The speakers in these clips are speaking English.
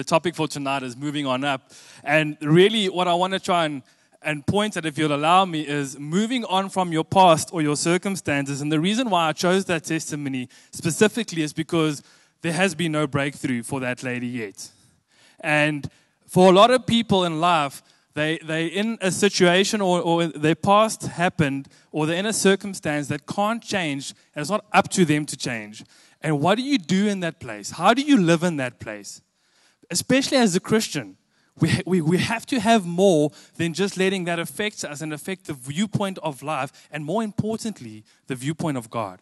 the topic for tonight is moving on up. And really what I want to try and point at, if you'll allow me, is moving on from your past or your circumstances. And the reason why I chose that testimony specifically is because there has been no breakthrough for that lady yet. And for a lot of people in life, they're in a situation or their past happened, or they're in a circumstance that can't change, and it's not up to them to change. And what do you do in that place? How do you live in that place? Especially as a Christian, we have to have more than just letting that affect us and affect the viewpoint of life, and more importantly, the viewpoint of God.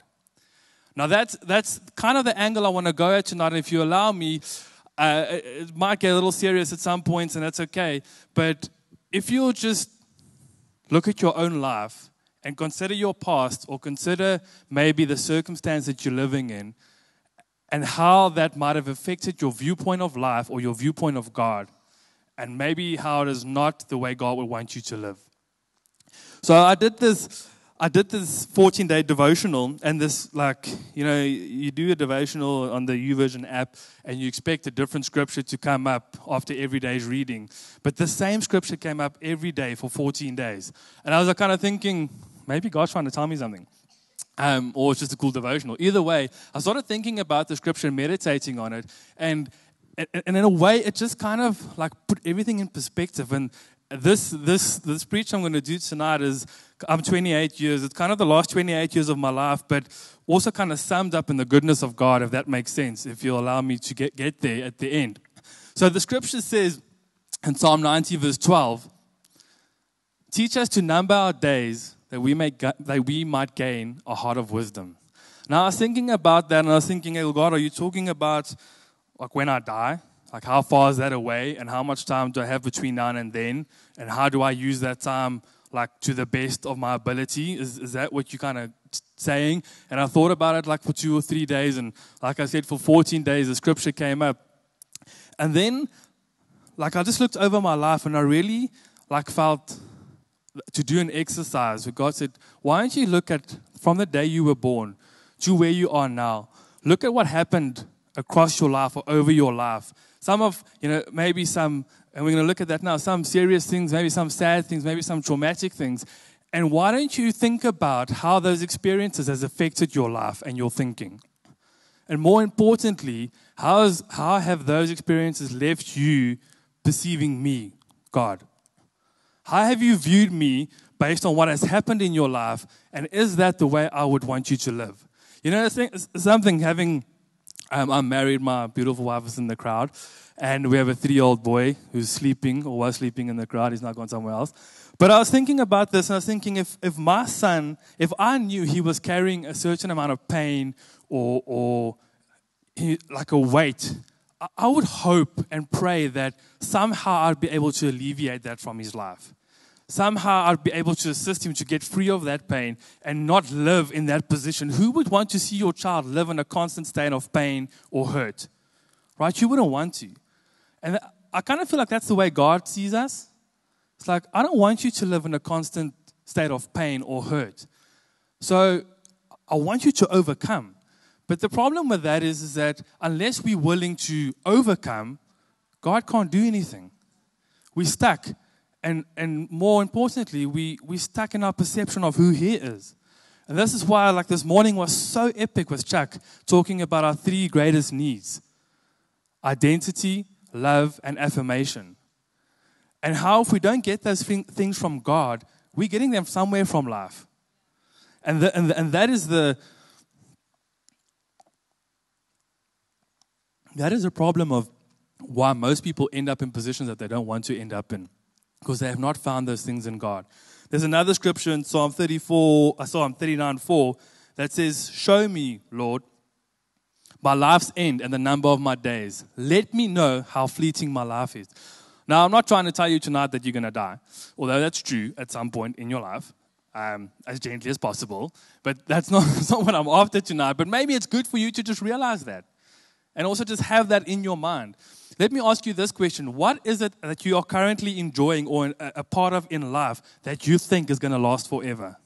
Now that's kind of the angle I want to go at tonight. And if you allow me, it might get a little serious at some points, and that's okay. But if you'll just look at your own life and consider your past, or consider maybe the circumstance that you're living in, and how that might have affected your viewpoint of life or your viewpoint of God, and maybe how it is not the way God would want you to live. So I did this 14-day devotional, and this, you do a devotional on the YouVersion app, and you expect a different scripture to come up after every day's reading. But the same scripture came up every day for 14 days. And I was kind of thinking, maybe God's trying to tell me something. Or it's just a cool devotional. Either way, I started thinking about the scripture and meditating on it. And in a way, it just kind of put everything in perspective. And this preach I'm going to do tonight is, I'm 28 years. It's kind of the last 28 years of my life, but also kind of summed up in the goodness of God, if that makes sense, if you'll allow me to get there at the end. So the scripture says in Psalm 90, verse 12, teach us to number our days that we might gain a heart of wisdom. Now I was thinking about that, and I was thinking, hey, God, are you talking about when I die? How far is that away, and how much time do I have between now and then, and how do I use that time to the best of my ability? Is that what you're kind of saying? And I thought about it for 2 or 3 days, and like I said, for 14 days the scripture came up. And then I just looked over my life, and I really felt to do an exercise where God said, why don't you look at from the day you were born to where you are now? Look at what happened across your life or over your life. Some of, maybe some, and we're going to look at that now, some serious things, maybe some sad things, maybe some traumatic things. And why don't you think about how those experiences has affected your life and your thinking? And more importantly, how have those experiences left you perceiving me, God? How have you viewed me based on what has happened in your life? And is that the way I would want you to live? I'm married, my beautiful wife is in the crowd, and we have a 3-year-old boy who's sleeping or was sleeping in the crowd. He's not gone somewhere else. But I was thinking about this, and I was thinking if my son, if I knew he was carrying a certain amount of pain or a weight, I would hope and pray that somehow I'd be able to alleviate that from his life. Somehow I'd be able to assist him to get free of that pain and not live in that position. Who would want to see your child live in a constant state of pain or hurt? Right? You wouldn't want to. And I kind of feel like that's the way God sees us. It's I don't want you to live in a constant state of pain or hurt. So I want you to overcome. But the problem with that is that unless we're willing to overcome, God can't do anything. We're stuck. And more importantly, we're stuck in our perception of who He is. And this is why this morning was so epic with Chuck, talking about our 3 greatest needs: identity, love, and affirmation. And how if we don't get those things from God, we're getting them somewhere from life. And that is the problem of why most people end up in positions that they don't want to end up in, because they have not found those things in God. There's another scripture in Psalm 39:4 that says, show me, Lord, my life's end and the number of my days. Let me know how fleeting my life is. Now, I'm not trying to tell you tonight that you're going to die, although that's true at some point in your life, as gently as possible. But that's not what I'm after tonight. But maybe it's good for you to just realize that and also just have that in your mind. Let me ask you this question. What is it that you are currently enjoying or a part of in life that you think is going to last forever?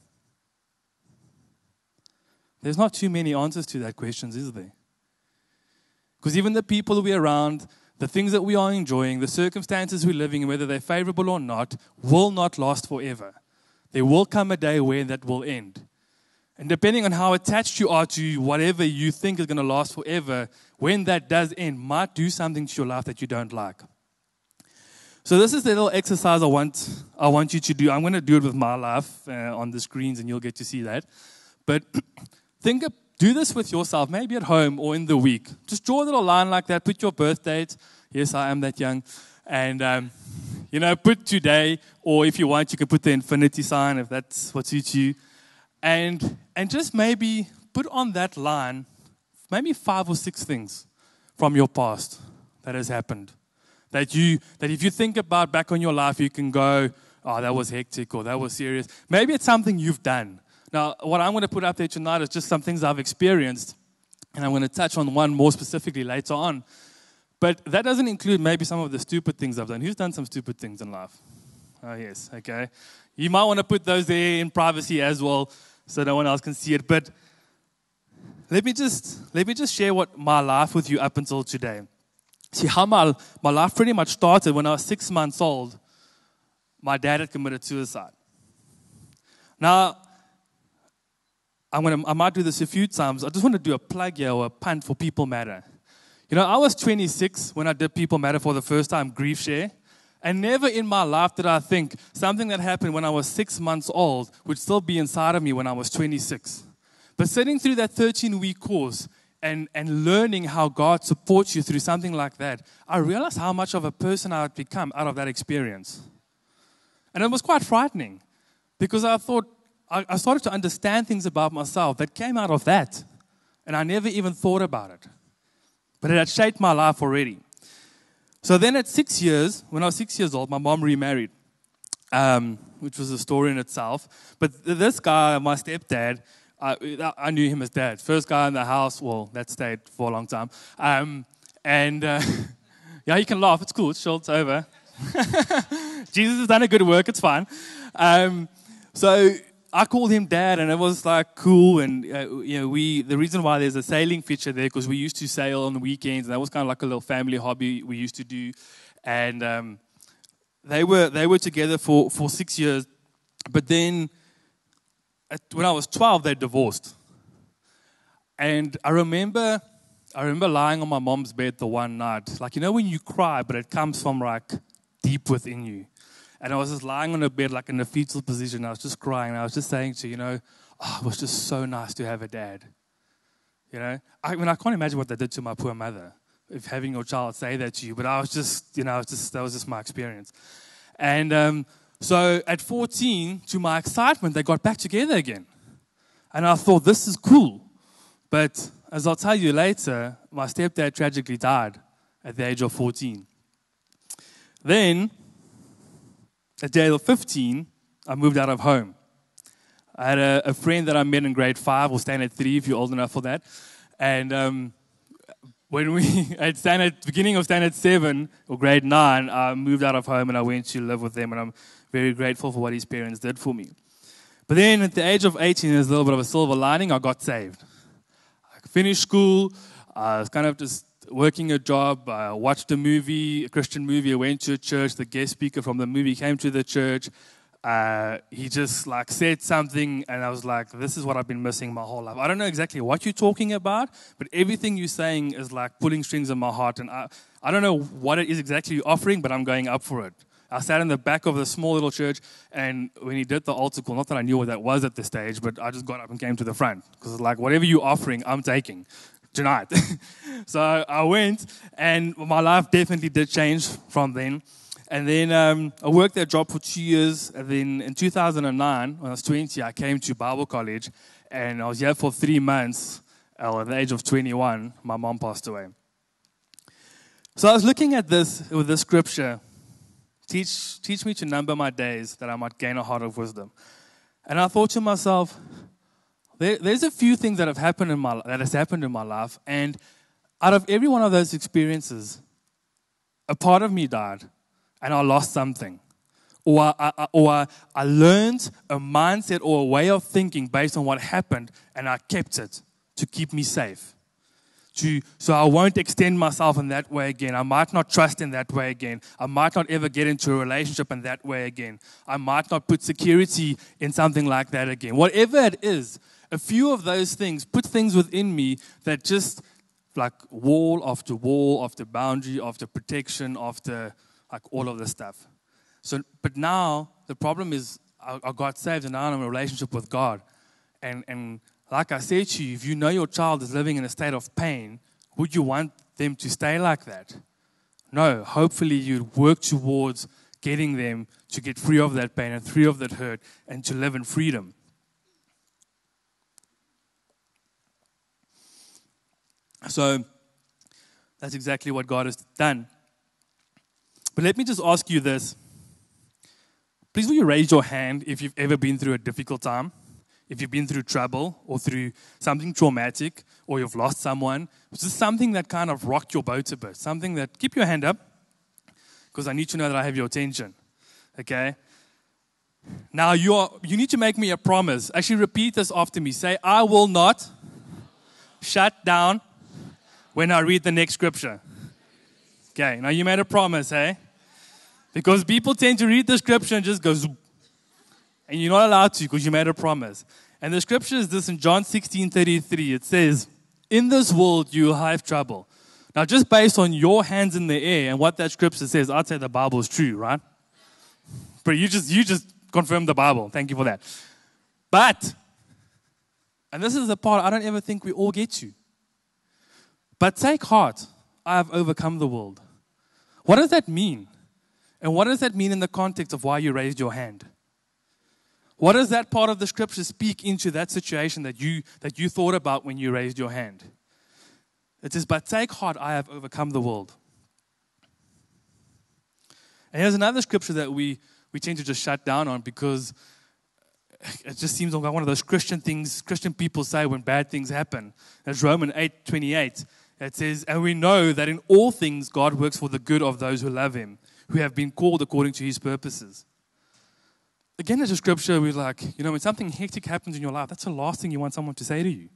There's not too many answers to that question, is there? Because even the people we're around, the things that we are enjoying, the circumstances we're living in, whether they're favorable or not, will not last forever. There will come a day where that will end. And depending on how attached you are to whatever you think is going to last forever, when that does end, might do something to your life that you don't like. So this is the little exercise I want you to do. I'm going to do it with my life on the screens, and you'll get to see that. But do this with yourself, maybe at home or in the week. Just draw a little line like that. Put your birth date. Yes, I am that young. And, put today, or if you want, you can put the infinity sign if that's what suits you. And just maybe put on that line maybe 5 or 6 things from your past that has happened. That if you think about back on your life, you can go, oh, that was hectic or that was serious. Maybe it's something you've done. Now, what I'm going to put up there tonight is just some things I've experienced. And I'm going to touch on one more specifically later on. But that doesn't include maybe some of the stupid things I've done. Who's done some stupid things in life? Oh, yes, okay. You might want to put those there in privacy as well, so no one else can see it. But let me just share what my life with you up until today. See how my life pretty much started when I was 6 months old. My dad had committed suicide. Now, I might do this a few times. I just want to do a plug here or a punt for People Matter. I was 26 when I did People Matter for the first time, Grief Share. And never in my life did I think something that happened when I was 6 months old would still be inside of me when I was 26. But sitting through that 13-week course and learning how God supports you through something like that, I realized how much of a person I had become out of that experience. And it was quite frightening because I thought, I started to understand things about myself that came out of that. And I never even thought about it. But it had shaped my life already. So then at 6 years, when I was 6 years old, my mom remarried, which was a story in itself. But this guy, my stepdad, I knew him as dad. First guy in the house, well, that stayed for a long time. Yeah, you can laugh. It's cool. It's chill. It's over. Jesus has done a good work. It's fine. So I called him dad, and it was like cool. And the reason why there's a sailing feature there because we used to sail on the weekends, and that was kind of like a little family hobby we used to do. And they were together for 6 years, but then when I was 12, they divorced. And I remember lying on my mom's bed the one night, like when you cry, but it comes from like deep within you. And I was just lying on a bed, like in a fetal position. I was just crying. And I was just saying to it was just so nice to have a dad. I can't imagine what that did to my poor mother, if having your child say that to you. But I was just, that was just my experience. And so at 14, to my excitement, they got back together again. And I thought, this is cool. But as I'll tell you later, my stepdad tragically died at the age of 14. Then, at the age of 15, I moved out of home. I had a friend that I met in grade 5, or standard 3 if you're old enough for that. And when at beginning of standard 7 or grade 9, I moved out of home and I went to live with them. And I'm very grateful for what his parents did for me. But then at the age of 18, there's a little bit of a silver lining. I got saved. I finished school. I was kind of just working a job. I watched a Christian movie. I went to a church. The guest speaker from the movie came to the church. He just said something, and I was like, this is what I've been missing my whole life. I don't know exactly what you're talking about, but everything you're saying is like pulling strings in my heart. And I don't know what it is exactly you're offering, but I'm going up for it. I sat in the back of the small little church, and when he did the altar call, not that I knew what that was at this stage, but I just got up and came to the front. Because it's like, whatever you're offering, I'm taking tonight. So I went, and my life definitely did change from then. And then I worked that job for 2 years. And then in 2009, when I was 20, I came to Bible college. And I was here for 3 months. At the age of 21, my mom passed away. So I was looking at this with this scripture. Teach me to number my days that I might gain a heart of wisdom. And I thought to myself, there's a few things that have happened in my life. And out of every one of those experiences, a part of me died. And I lost something. Or I learned a mindset or a way of thinking based on what happened, and I kept it to keep me safe. So I won't extend myself in that way again. I might not trust in that way again. I might not ever get into a relationship in that way again. I might not put security in something like that again. Whatever it is, a few of those things put things within me that just like wall after boundary, after protection, after like all of this stuff. So, but now the problem is I got saved and now I'm in a relationship with God. And like I said to you, if you know your child is living in a state of pain, would you want them to stay like that? No. Hopefully you'd work towards getting them to get free of that pain and free of that hurt and to live in freedom. So that's exactly what God has done. But let me just ask you this. Please will you raise your hand if you've ever been through a difficult time? If you've been through trouble or through something traumatic or you've lost someone, it's just something that kind of rocked your boat a bit. Something that, keep your hand up because I need to know that I have your attention. Okay? Now you need to make me a promise. Actually repeat this after me. Say, I will not shut down when I read the next scripture. Okay, now you made a promise, hey? Because people tend to read the scripture and just go zoop. And you're not allowed to because you made a promise. And the scripture is this in John 16:33. It says, in this world you will have trouble. Now just based on your hands in the air and what that scripture says, I'd say the Bible is true, right? But you just confirmed the Bible. Thank you for that. But, and this is the part I don't ever think we all get to. But take heart, I have overcome the world. What does that mean? And what does that mean in the context of why you raised your hand? What does that part of the scripture speak into that situation that you thought about when you raised your hand? It says, but take heart, I have overcome the world. And here's another scripture that we tend to just shut down on because it just seems like one of those Christian things Christian people say when bad things happen. It's Romans 8:28. It says, and we know that in all things God works for the good of those who love him, who have been called according to his purposes. Again, as a scripture, we're like, when something hectic happens in your life, that's the last thing you want someone to say to you.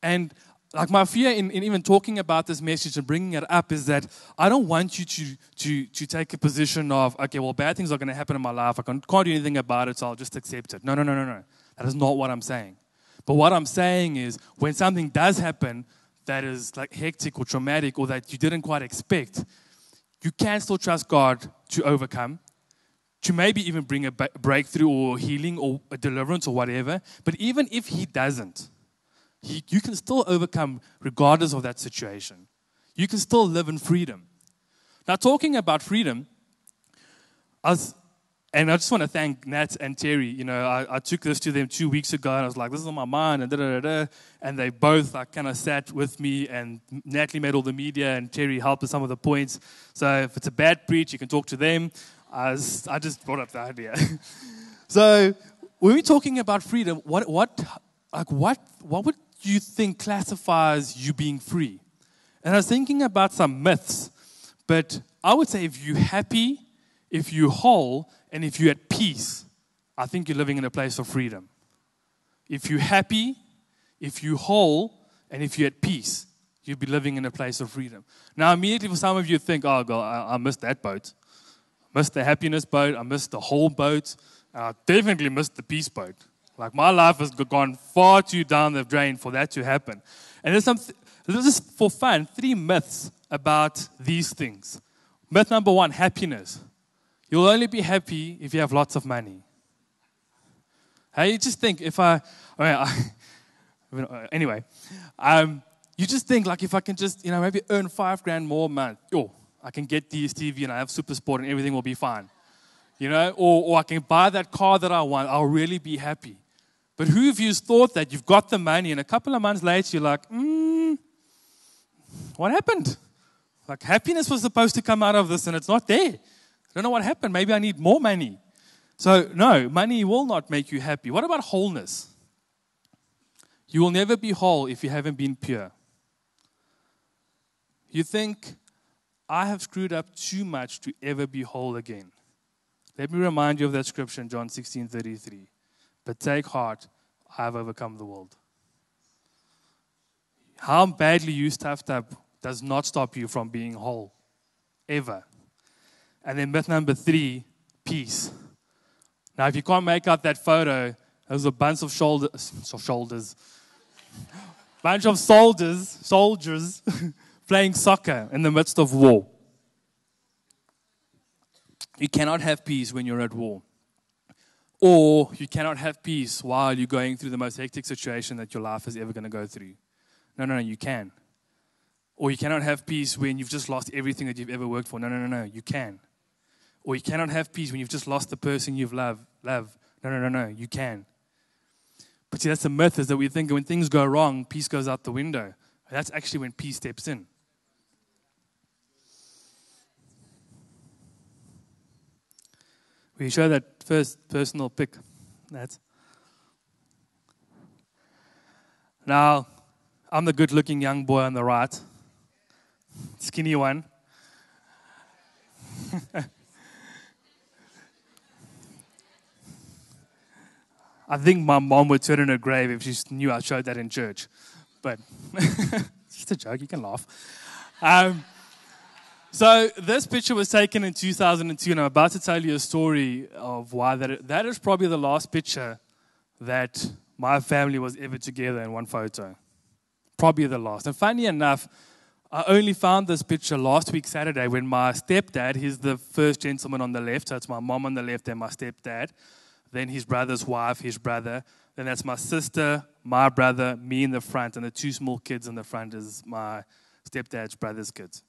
And like my fear in even talking about this message and bringing it up is that I don't want you to take a position of, okay, well, bad things are going to happen in my life. I can't do anything about it, so I'll just accept it. No. That is not what I'm saying. But what I'm saying is when something does happen that is like hectic or traumatic or that you didn't quite expect, you can still trust God to overcome, to maybe even bring a breakthrough or healing or a deliverance or whatever. But even if he doesn't, you can still overcome regardless of that situation. You can still live in freedom. Now, talking about freedom, I just want to thank Nat and Terry. I took this to them 2 weeks ago, and I was like, this is on my mind, and and they both kind of sat with me, and Natalie made all the media, and Terry helped with some of the points. So if it's a bad preach, you can talk to them. I just brought up the idea. So when we're talking about freedom, what would you think classifies you being free? And I was thinking about some myths, but I would say if you're happy, if you're whole, and if you're at peace, I think you're living in a place of freedom. If you're happy, if you're whole, and if you're at peace, you'll be living in a place of freedom. Now, immediately for some of you think, oh, God, I missed that boat. Missed the happiness boat. I missed the whole boat. I definitely missed the peace boat. Like my life has gone far too down the drain for that to happen. And this is for fun, 3 myths about these things. Myth number 1, happiness. You'll only be happy if you have lots of money. Hey, you just think anyway, you just think like if I can just, maybe earn $5,000 more a month, I can get DSTV and I have Super Sport and everything will be fine. Or I can buy that car that I want. I'll really be happy. But who of you's thought that you've got the money and a couple of months later you're like, what happened? Like happiness was supposed to come out of this and it's not there. I don't know what happened. Maybe I need more money. So no, money will not make you happy. What about wholeness? You will never be whole if you haven't been pure. You think, I have screwed up too much to ever be whole again. Let me remind you of that scripture in John 16:33. But take heart, I have overcome the world. How badly you stuffed up does not stop you from being whole, ever. And then myth number 3, peace. Now, if you can't make out that photo, there's a bunch of bunch of soldiers playing soccer in the midst of war. You cannot have peace when you're at war. Or you cannot have peace while you're going through the most hectic situation that your life is ever going to go through. No, you can. Or you cannot have peace when you've just lost everything that you've ever worked for. No, you can. Or you cannot have peace when you've just lost the person you've loved. No, you can. But see, that's the myth, is that we think when things go wrong, peace goes out the window. That's actually when peace steps in. We show that first personal pic. Now, I'm the good-looking young boy on the right. Skinny one. I think my mom would turn in her grave if she knew I showed that in church. But it's just a joke, you can laugh. So this picture was taken in 2002, and I'm about to tell you a story of why that is probably the last picture that my family was ever together in one photo. Probably the last. And funny enough, I only found this picture last week Saturday when my stepdad, he's the first gentleman on the left, so it's my mom on the left and my stepdad, then his brother's wife, his brother, then that's my sister, my brother, me in the front, and the 2 small kids in the front is my stepdad's brother's kids.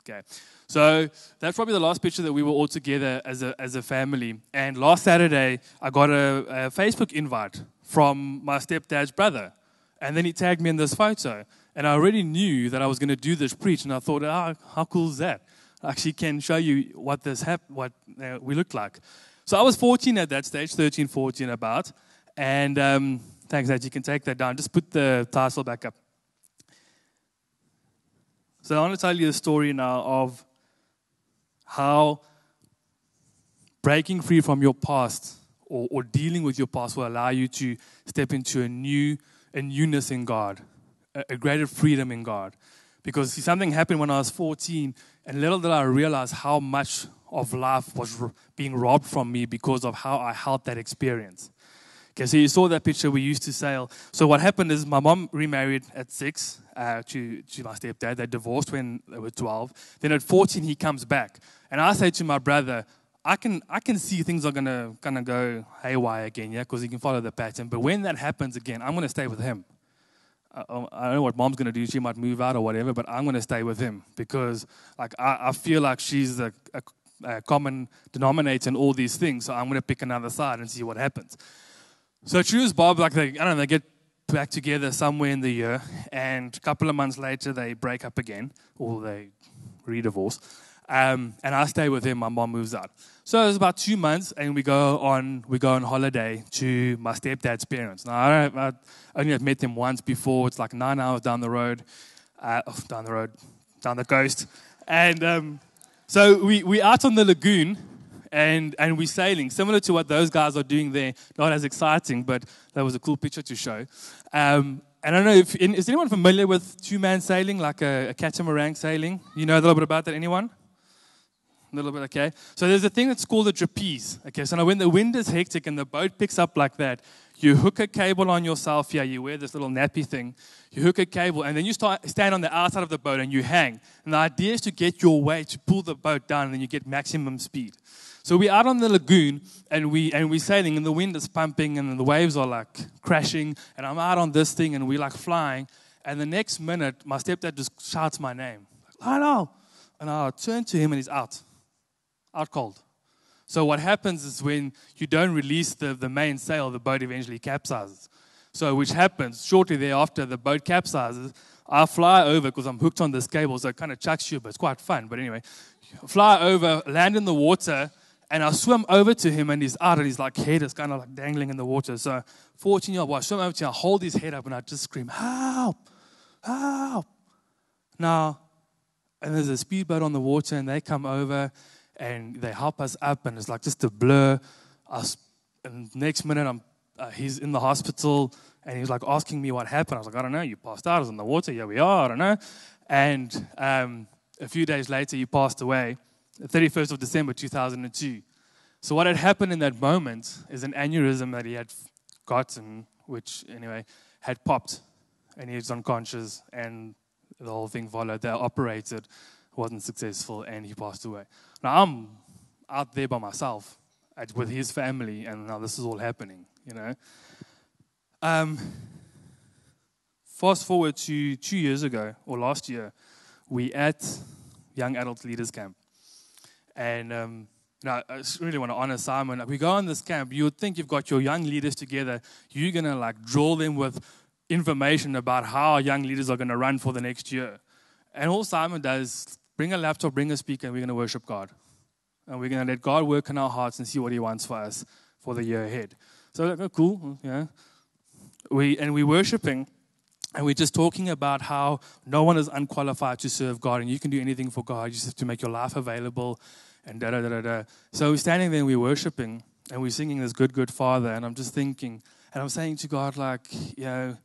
Okay, so that's probably the last picture that we were all together as a family. And last Saturday, I got a Facebook invite from my stepdad's brother. And then he tagged me in this photo. And I already knew that I was going to do this preach. And I thought, how cool is that? I actually can show you what we looked like. So I was 14 at that stage, 13, 14 about. And thanks, Dad. You can take that down. Just put the title back up. So I want to tell you a story now of how breaking free from your past or dealing with your past will allow you to step into a newness in God, a greater freedom in God. Because see, something happened when I was 14, and little did I realize how much of life was being robbed from me because of how I held that experience. Okay, so you saw that picture, we used to sail. So what happened is my mom remarried at 6 to my stepdad. They divorced when they were 12. Then at 14, he comes back. And I say to my brother, I can see things are gonna go haywire again, yeah, because he can follow the pattern. But when that happens again, I'm going to stay with him. I don't know what mom's going to do. She might move out or whatever, but I'm going to stay with him because I feel like she's a common denominator in all these things. So I'm going to pick another side and see what happens. So true as Bob, they get back together somewhere in the year, and a couple of months later they break up again, or they re-divorce. And I stay with him. My mom moves out. So it was about 2 months, and we go on holiday to my stepdad's parents. Now I only have met them once before. It's like 9 hours down the coast, and so we out on the lagoon. And we're sailing, similar to what those guys are doing there. Not as exciting, but that was a cool picture to show. And I don't know, is anyone familiar with two-man sailing, like a catamaran sailing? You know a little bit about that, anyone? A little bit, okay. So there's a thing that's called a trapeze. Okay, so now when the wind is hectic and the boat picks up like that, you hook a cable on yourself here. You wear this little nappy thing. You hook a cable, and then you stand on the outside of the boat and you hang. And the idea is to get your weight to pull the boat down, and then you get maximum speed. So we're out on the lagoon, and we're sailing, and the wind is pumping, and the waves are like crashing, and I'm out on this thing, and we're like flying. And the next minute, my stepdad just shouts my name, Lionel, and I turn to him, and he's out cold. So what happens is when you don't release the main sail, the boat eventually capsizes. So which happens shortly thereafter, the boat capsizes. I fly over because I'm hooked on this cable, so it kind of chucks you, but it's quite fun. But anyway, fly over, land in the water, and I swim over to him, and he's out, and his head is kind of like dangling in the water. So 14-year-old boy, I swim over to him, I hold his head up, and I just scream, help, help. Now, and there's a speedboat on the water, and they come over, and they help us up, and it's like just a blur. And next minute, he's in the hospital, And he was like asking me what happened. I was like, I don't know. You passed out. I was in the water. Here we are. I don't know. And a few days later, he passed away, the 31st of December, 2002. So what had happened in that moment is an aneurysm that he had gotten, which, anyway, had popped. And he was unconscious, and the whole thing followed. They operated, wasn't successful, and he passed away. Now, I'm out there by myself with his family, and now this is all happening, you know. Fast forward to 2 years ago, or last year, we at Young Adult Leaders Camp. And I just really want to honor Simon. We go on this camp, you would think you've got your young leaders together. You're going to like drill them with information about how our young leaders are going to run for the next year. And all Simon does, bring a laptop, bring a speaker, and we're going to worship God. And we're going to let God work in our hearts and see what he wants for us for the year ahead. So like, oh, cool, yeah. We're worshiping, and we're just talking about how no one is unqualified to serve God, and you can do anything for God. You just have to make your life available, and da-da-da-da-da. So we're standing there, and we're worshiping, and we're singing this Good, Good Father, and I'm just thinking, and I'm saying to God, like, you know,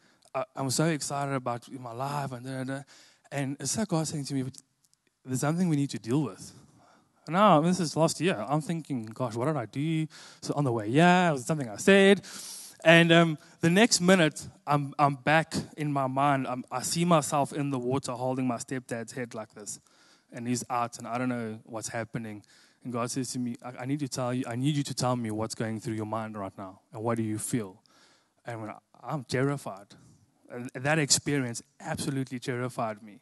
I'm so excited about my life, and da-da-da. And it's like God saying to me, there's something we need to deal with. No, this is last year. I'm thinking, gosh, what did I do? So on the way, it was something I said. And the next minute, I'm back in my mind. I see myself in the water holding my stepdad's head like this. And he's out, and I don't know what's happening. And God says to me, I need you to tell me what's going through your mind right now. And what do you feel? And I'm terrified. And that experience absolutely terrified me.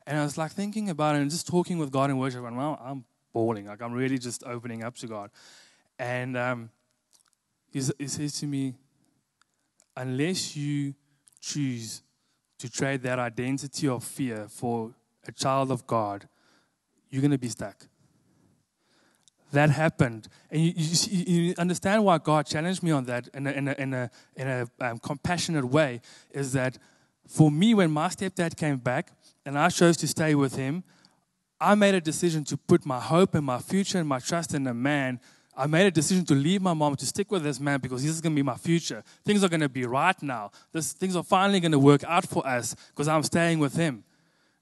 And I was like thinking about it and just talking with God in worship. And I'm bawling. Like I'm really just opening up to God. And he says to me, unless you choose to trade that identity of fear for a child of God, you're going to be stuck. That happened. And you understand why God challenged me on that in a compassionate way, is that for me, when my stepdad came back and I chose to stay with him, I made a decision to put my hope and my future and my trust in a man. I made a decision to leave my mom, to stick with this man because this is going to be my future. Things are going to be right now. Things are finally going to work out for us because I'm staying with him.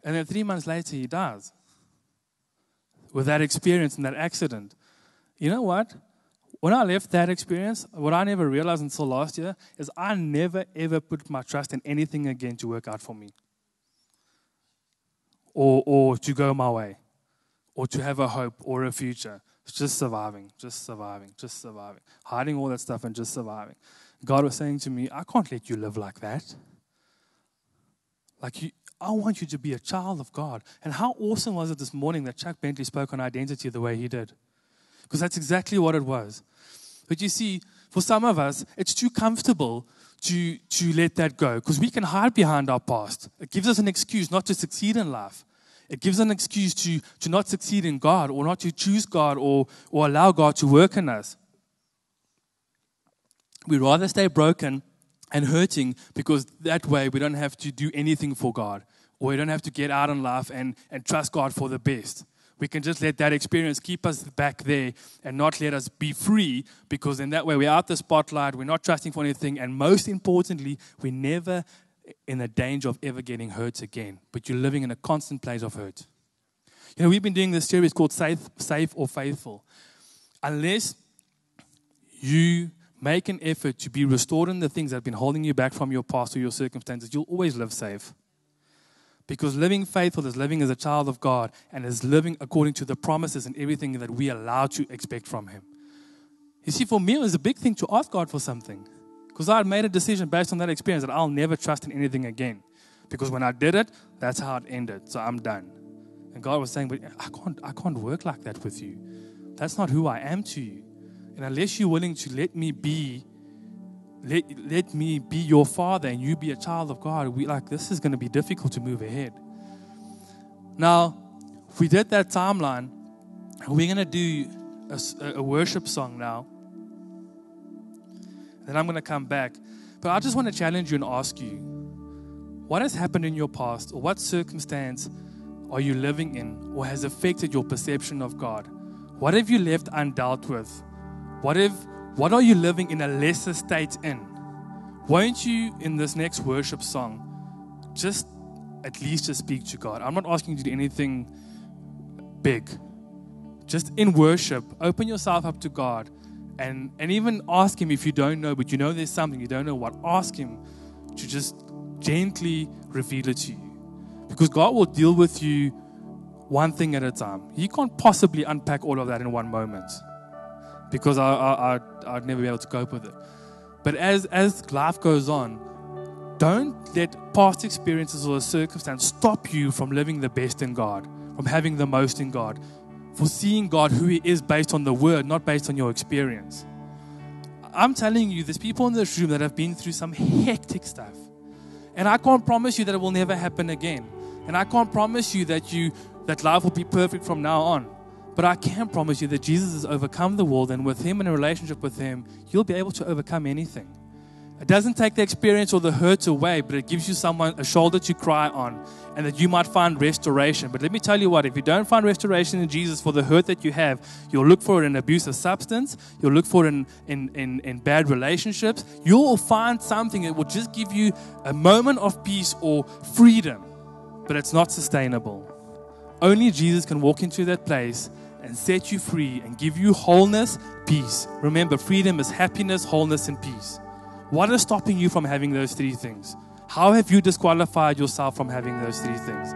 And then 3 months later, he dies. With that experience and that accident. You know what? When I left that experience, what I never realized until last year is I never, ever put my trust in anything again to work out for me. Or to go my way. Or to have a hope or a future. It's just surviving. Hiding all that stuff and just surviving. God was saying to me, I can't let you live like that. I want you to be a child of God. And how awesome was it this morning that Chuck Bentley spoke on identity the way he did? Because that's exactly what it was. But you see, for some of us, it's too comfortable to let that go. Because we can hide behind our past. It gives us an excuse not to succeed in life. It gives an excuse to not succeed in God or not to choose God or allow God to work in us. We'd rather stay broken and hurting because that way we don't have to do anything for God, or we don't have to get out in life and trust God for the best. We can just let that experience keep us back there and not let us be free, because in that way we're out the spotlight, we're not trusting for anything, and most importantly, we're never in the danger of ever getting hurt again, but you're living in a constant place of hurt. You know, we've been doing this series called Safe or Faithful. Unless you make an effort to be restored in the things that have been holding you back from your past or your circumstances, you'll always live safe. Because living faithful is living as a child of God and is living according to the promises and everything that we are allowed to expect from Him. You see, for me, it was a big thing to ask God for something. Because I had made a decision based on that experience that I'll never trust in anything again. Because when I did it, that's how it ended. So I'm done. And God was saying, but I can't work like that with you. That's not who I am to you. And unless you're willing to let me be your father and you be a child of God, this is going to be difficult to move ahead. Now, we did that timeline. We're going to do a worship song now. Then I'm going to come back. But I just want to challenge you and ask you, what has happened in your past, or what circumstance are you living in, or has affected your perception of God? What have you left undealt with? What are you living in a lesser state in? won't you, in this next worship song, just at least just speak to God? I'm not asking you to do anything big. Just in worship, open yourself up to God and even ask Him if you don't know, but you know there's something, you don't know what. Ask Him to just gently reveal it to you. Because God will deal with you one thing at a time. He can't possibly unpack all of that in one moment, because I'd never be able to cope with it. But as life goes on, don't let past experiences or a circumstance stop you from living the best in God, from having the most in God, for seeing God who He is based on the Word, not based on your experience. I'm telling you, there's people in this room that have been through some hectic stuff. And I can't promise you that it will never happen again. And I can't promise you that life will be perfect from now on. But I can promise you that Jesus has overcome the world, and with Him, in a relationship with Him, you'll be able to overcome anything. It doesn't take the experience or the hurt away, but it gives you a shoulder to cry on, and that you might find restoration. But let me tell you what, if you don't find restoration in Jesus for the hurt that you have, you'll look for it in abusive substance, you'll look for it in bad relationships. You'll find something that will just give you a moment of peace or freedom, but it's not sustainable. Only Jesus can walk into that place and set you free and give you wholeness, peace. Remember, freedom is happiness, wholeness, and peace. What is stopping you from having those three things? How have you disqualified yourself from having those three things?